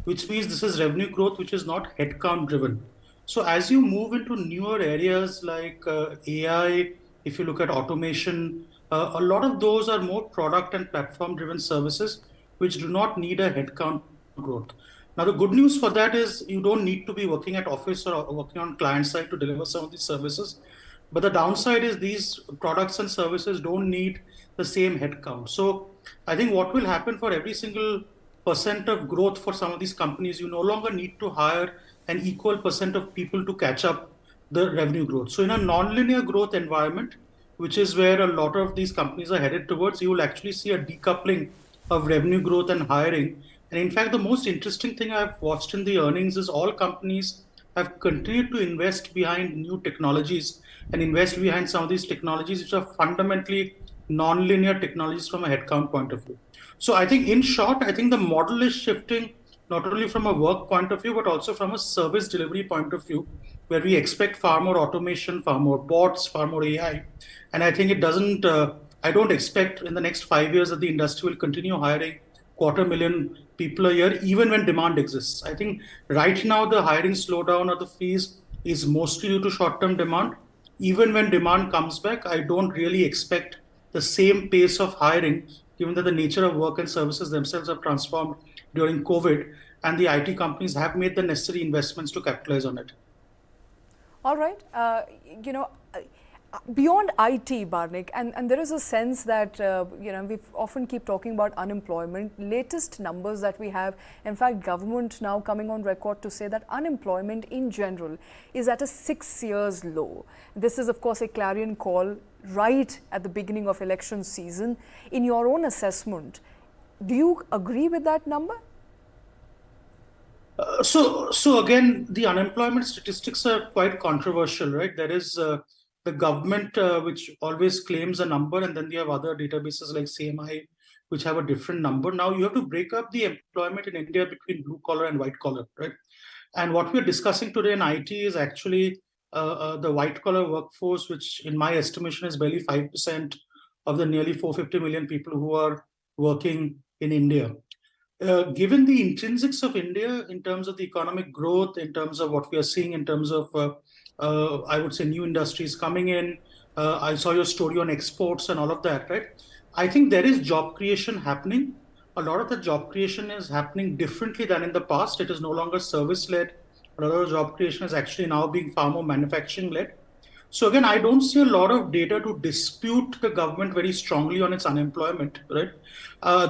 which means this is revenue growth which is not headcount driven. So as you move into newer areas like AI, if you look at automation, a lot of those are more product and platform driven services which do not need a headcount growth. Now, the good news for that is you don't need to be working at office or working on client side to deliver some of these services. But the downside is these products and services don't need the same headcount. So I think what will happen for every single % of growth for some of these companies, you no longer need to hire an equal % of people to catch up the revenue growth. So in a non-linear growth environment, which is where a lot of these companies are headed towards, you will actually see a decoupling of revenue growth and hiring. And in fact, the most interesting thing I've watched in the earnings is all companies have continued to invest behind new technologies and invest behind some of these technologies which are fundamentally non-linear technologies from a headcount point of view. So I think in short, I think the model is shifting not only from a work point of view, but also from a service delivery point of view, where we expect far more automation, far more bots, far more AI. And I think I don't expect in the next 5 years that the industry will continue hiring 250,000 people a year, even when demand exists. I think right now the hiring slowdown or the freeze is mostly due to short-term demand. Even when demand comes back, I don't really expect the same pace of hiring, given that the nature of work and services themselves have transformed during COVID, and the IT companies have made the necessary investments to capitalize on it. All right. Beyond IT, Barnik, and there is a sense that, we often keep talking about unemployment. Latest numbers that we have, in fact, government now coming on record to say that unemployment in general is at a 6 years low. This is, of course, a clarion call right at the beginning of election season. In your own assessment, do you agree with that number? So again, the unemployment statistics are quite controversial, right? There is the government, which always claims a number, and then you have other databases like CMI, which have a different number. Now you have to break up the employment in India between blue collar and white collar, right? And what we're discussing today in IT is actually the white collar workforce, which in my estimation is barely 5% of the nearly 450 million people who are working in India. Given the intrinsics of India in terms of the economic growth, in terms of what we are seeing in terms of, I would say, new industries coming in, I saw your story on exports and all of that, right? I think there is job creation happening. A lot of the job creation is happening differently than in the past. It is no longer service-led. A lot of job creation is actually now being far more manufacturing-led. So again, I don't see a lot of data to dispute the government very strongly on its unemployment, right?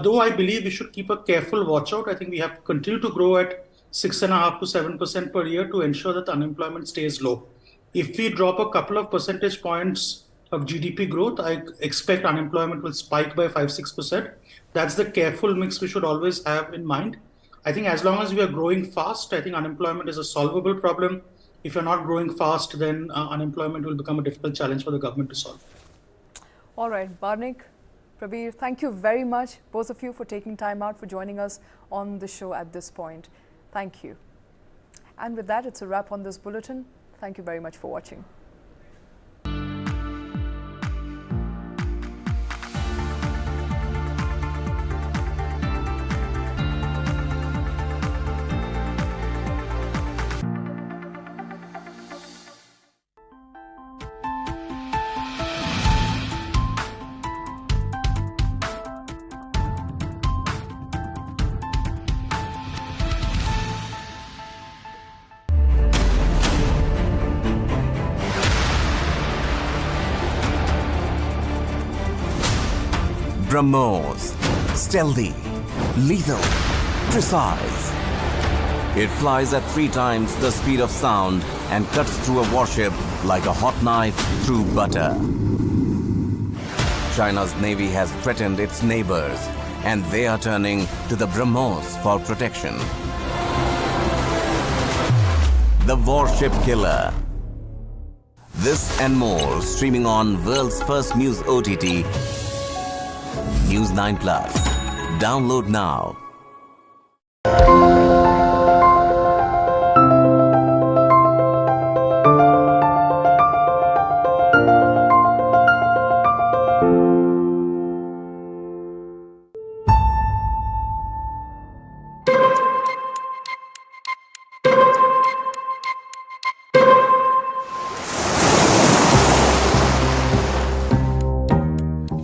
Though I believe we should keep a careful watch out. I think we have to continue to grow at 6.5% to 7% per year to ensure that the unemployment stays low. If we drop a couple of percentage points of GDP growth, I expect unemployment will spike by 5-6%. That's the careful mix we should always have in mind. I think as long as we are growing fast, I think unemployment is a solvable problem. If you're not growing fast, then unemployment will become a difficult challenge for the government to solve. All right, Barnik, Prabir, thank you very much, both of you, for taking time out for joining us on the show at this point. Thank you. And with that, it's a wrap on this bulletin. Thank you very much for watching. BrahMos. Stealthy, lethal, precise. It flies at 3 times the speed of sound and cuts through a warship like a hot knife through butter. China's navy has threatened its neighbors, and they are turning to the BrahMos for protection. The Warship Killer. This and more streaming on world's first news OTT, News 9 Plus. Download now.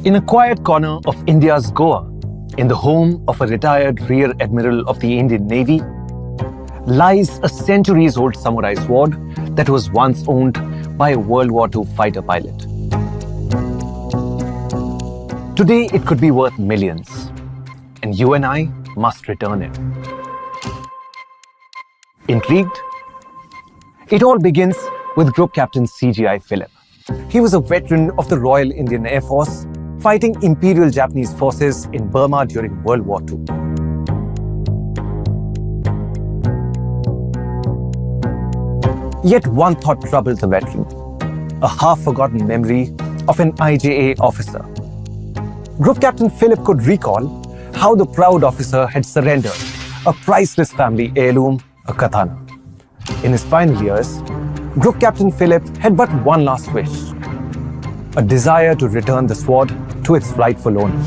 In a quiet corner of India's Goa, in the home of a retired Rear Admiral of the Indian Navy, lies a centuries-old samurai sword that was once owned by a World War II fighter pilot. Today, it could be worth millions, and you and I must return it. Intrigued? It all begins with Group Captain C.G.I. Phillip. He was a veteran of the Royal Indian Air Force, fighting Imperial Japanese forces in Burma during World War II. Yet one thought troubled the veteran, a half-forgotten memory of an IJA officer. Group Captain Phillip could recall how the proud officer had surrendered a priceless family heirloom, a katana. In his final years, Group Captain Phillip had but one last wish, a desire to return the sword to its rightful owner.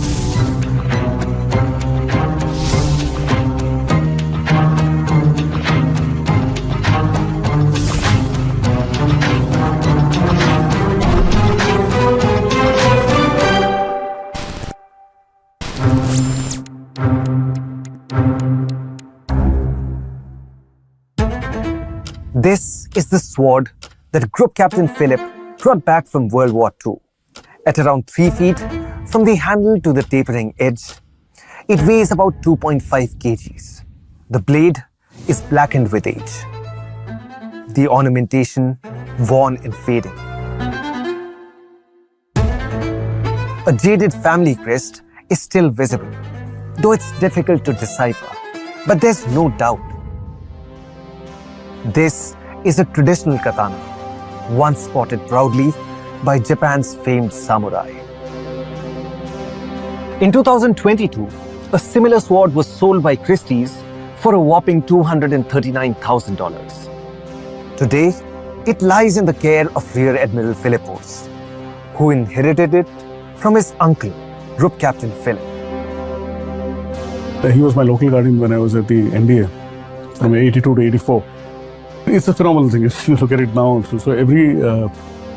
This is the sword that Group Captain Phillip brought back from World War II. At around 3 feet, from the handle to the tapering edge, it weighs about 2.5 kgs. The blade is blackened with age. The ornamentation worn and fading. A jaded family crest is still visible, though it's difficult to decipher. But there's no doubt. This is a traditional katana, once spotted proudly by Japan's famed samurai. In 2022, a similar sword was sold by Christie's for a whopping $239,000. Today, it lies in the care of Rear Admiral Philippos, who inherited it from his uncle, Group Captain Philip. He was my local guardian when I was at the NDA from 82 to 84. It's a phenomenal thing if you look at it now. So every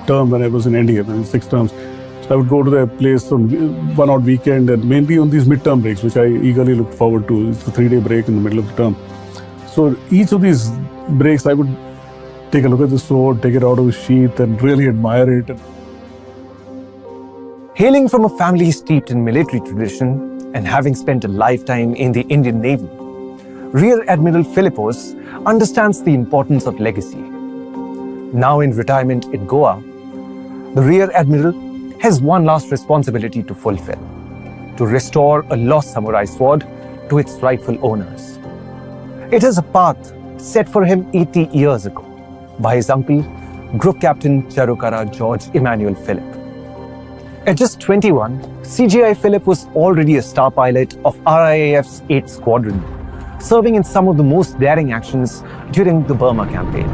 term when I was in NDA, 6 terms, so I would go to the place on one odd weekend and mainly on these midterm breaks, which I eagerly looked forward to. It's a 3-day break in the middle of the term. So each of these breaks, I would take a look at the sword, take it out of the sheath and really admire it. Hailing from a family steeped in military tradition and having spent a lifetime in the Indian Navy, Rear Admiral Philippos understands the importance of legacy. Now in retirement in Goa, the Rear Admiral has one last responsibility to fulfill: to restore a lost samurai sword to its rightful owners. It is a path set for him 80 years ago by his uncle, Group Captain Charukara George Emmanuel Philip. At just 21, CGI Philip was already a star pilot of RIAF's 8th Squadron, serving in some of the most daring actions during the Burma campaign.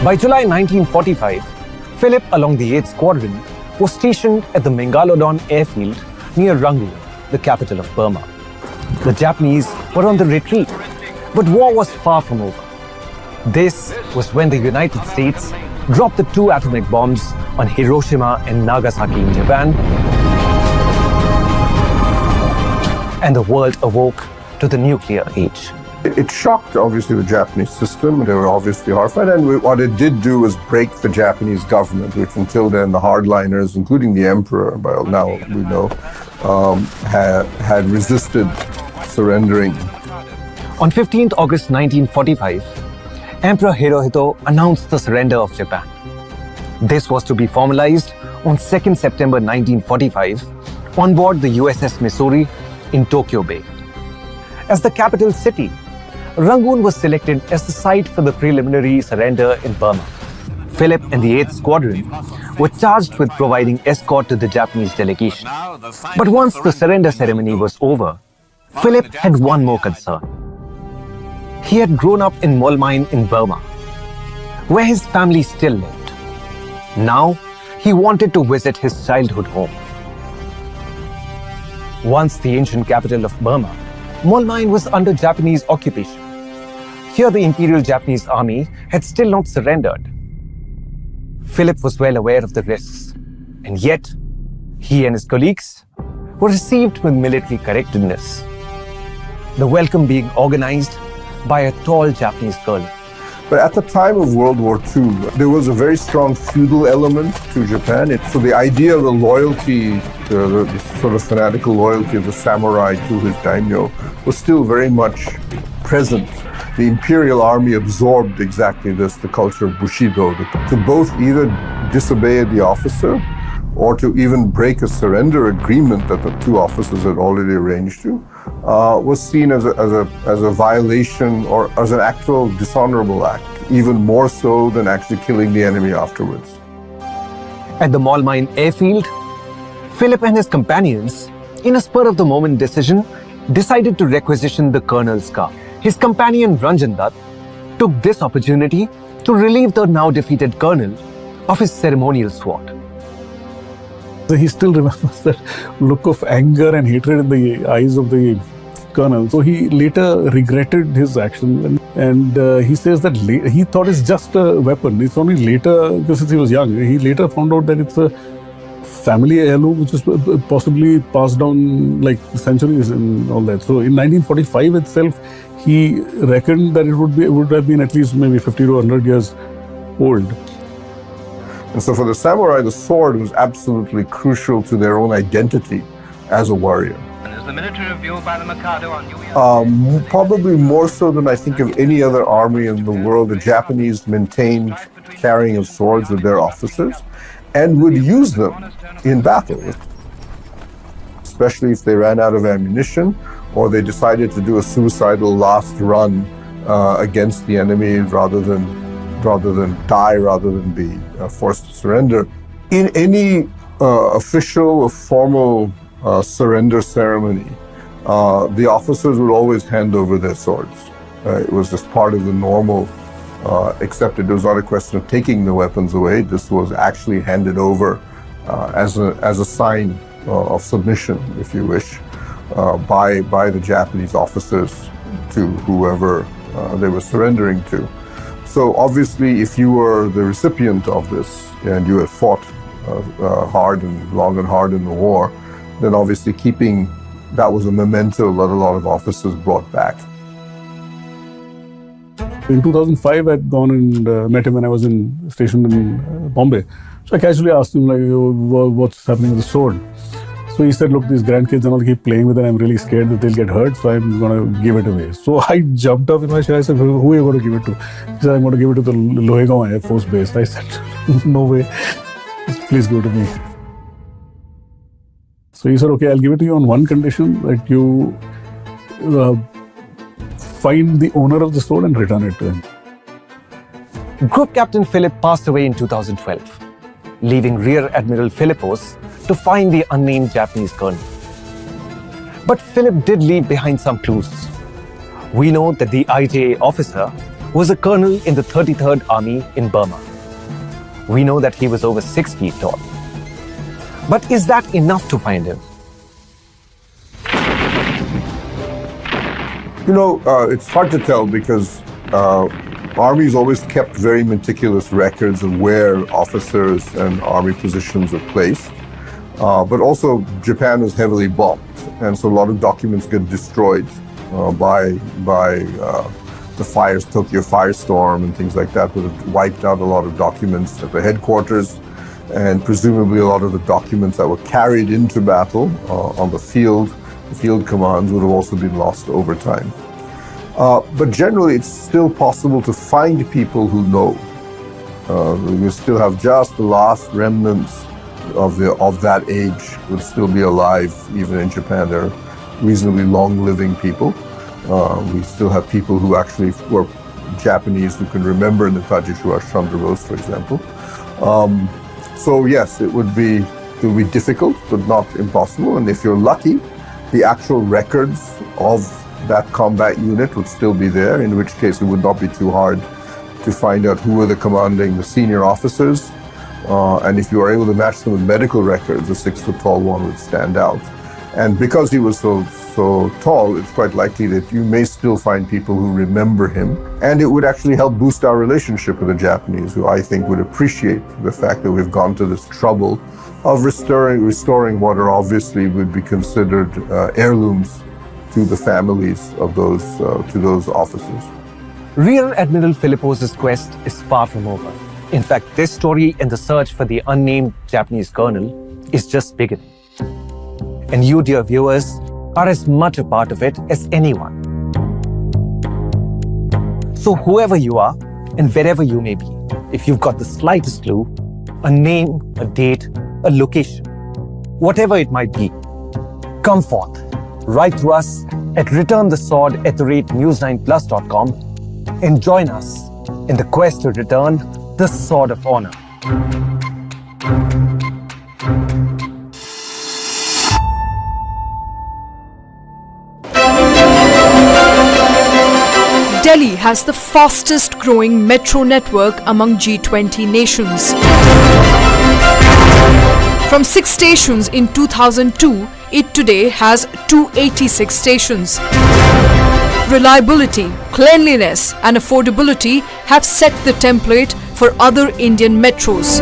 By July 1945, Philip, along the 8th Squadron, was stationed at the Megalodon airfield near Rangoon, the capital of Burma. The Japanese were on the retreat, but war was far from over. This was when the United States dropped the 2 atomic bombs on Hiroshima and Nagasaki in Japan, and the world awoke to the nuclear age. It shocked, obviously, the Japanese system. They were obviously horrified. And what it did do was break the Japanese government, which until then, the hardliners, including the emperor, well, now we know, had resisted surrendering. On 15th August 1945, Emperor Hirohito announced the surrender of Japan. This was to be formalized on 2nd September 1945 on board the USS Missouri in Tokyo Bay. As the capital city, Rangoon was selected as the site for the preliminary surrender in Burma. Philip and the 8th Squadron were charged with providing escort to the Japanese delegation. But once the surrender ceremony was over, Philip had one more concern. He had grown up in Molmine in Burma, where his family still lived. Now, he wanted to visit his childhood home. Once the ancient capital of Burma, Molmine was under Japanese occupation. Here, the Imperial Japanese Army had still not surrendered. Philip was well aware of the risks, and yet, he and his colleagues were received with military correctness. The welcome being organized by a tall Japanese colonel. But at the time of World War II, there was a very strong feudal element to Japan. So the idea of the loyalty, the sort of fanatical loyalty of the samurai to his daimyo was still very much present. The imperial army absorbed exactly this, the culture of Bushido, to both either disobey the officer or to even break a surrender agreement that the 2 officers had already arranged to, was seen as a violation or as an actual dishonorable act, even more so than actually killing the enemy afterwards. At the Molmine airfield, Philip and his companions, in a spur-of-the-moment decision, decided to requisition the colonel's car. His companion Ranjan Dutt took this opportunity to relieve the now-defeated colonel of his ceremonial sword. He still remembers that look of anger and hatred in the eyes of the colonel. So he later regretted his action, and he says that he thought it's just a weapon. It's only later, because since he was young, he later found out that it's a family heirloom which is possibly passed down like centuries and all that. So in 1945 itself, he reckoned that it would have been at least maybe 50 to 100 years old. And so for the samurai, the sword was absolutely crucial to their own identity as a warrior. And is the military review by the Mikado on New Year? Probably more so than I think of any other army in the world. The Japanese maintained carrying of swords with their officers and would use them in battle, especially if they ran out of ammunition or they decided to do a suicidal last run against the enemy rather than die, rather than be forced to surrender. In any official or formal surrender ceremony, the officers would always hand over their swords. It was just part of the normal, except it was not a question of taking the weapons away. This was actually handed over as a sign of submission, if you wish, by the Japanese officers to whoever they were surrendering to. So obviously, if you were the recipient of this and you had fought hard and long and hard in the war, then obviously keeping that was a memento that a lot of officers brought back. In 2005, I'd gone and met him when I was stationed in Bombay. So I casually asked him, like, what's happening with the sword? So he said, look, these grandkids and all keep playing with it. I'm really scared that they'll get hurt, so I'm going to give it away. So I jumped up in my chair. I said, who are you going to give it to? He said, I'm going to give it to the Lohegaon Air Force Base. I said, no way. Please give it to me. So he said, okay, I'll give it to you on one condition, that you find the owner of the sword and return it to him. Group Captain Philip passed away in 2012, leaving Rear Admiral Philippos to find the unnamed Japanese colonel. But Philip did leave behind some clues. We know that the IJA officer was a colonel in the 33rd Army in Burma. We know that he was over 6 feet tall. But is that enough to find him? You know, it's hard to tell because armies always kept very meticulous records of where officers and army positions are placed. But also, Japan was heavily bombed, and so a lot of documents get destroyed by the fires, Tokyo firestorm and things like that would have wiped out a lot of documents at the headquarters, and presumably a lot of the documents that were carried into battle on the field commands would have also been lost over time. But generally, it's still possible to find people who know. We still have just the last remnants of that age would still be alive, even in Japan. They're reasonably long-living people. We still have people who actually were Japanese who can remember Netaji Subhash Chandra Bose, for example. So yes, it would be difficult, but not impossible. And if you're lucky, the actual records of that combat unit would still be there, in which case it would not be too hard to find out who were the senior officers. And if you were able to match them with medical records, a 6-foot-tall one would stand out. And because he was so tall, it's quite likely that you may still find people who remember him. And it would actually help boost our relationship with the Japanese, who I think would appreciate the fact that we've gone to this trouble of restoring what are obviously would be considered heirlooms to the families of those officers. Rear Admiral Philippos' quest is far from over. In fact, this story and the search for the unnamed Japanese colonel is just beginning. And you, dear viewers, are as much a part of it as anyone. So whoever you are and wherever you may be, if you've got the slightest clue, a name, a date, a location, whatever it might be, come forth, write to us at returnthesword@news9plus.com and join us in the quest to return the Sword of Honor. Delhi has the fastest growing metro network among G20 nations. From 6 stations in 2002, it today has 286 stations. Reliability, cleanliness and affordability have set the template for other Indian metros.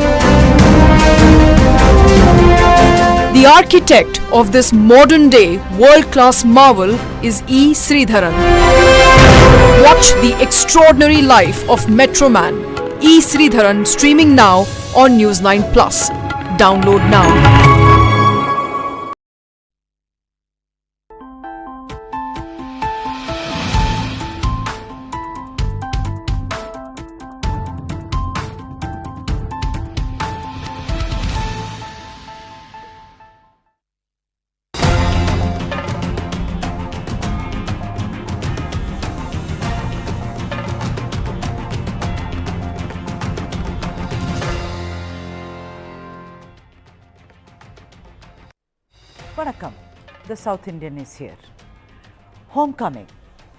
The architect of this modern-day world-class marvel is E. Sridharan. Watch the extraordinary life of Metroman E. Sridharan streaming now on News 9 Plus. Download now. Vanakkam, the South Indian is here. Homecoming,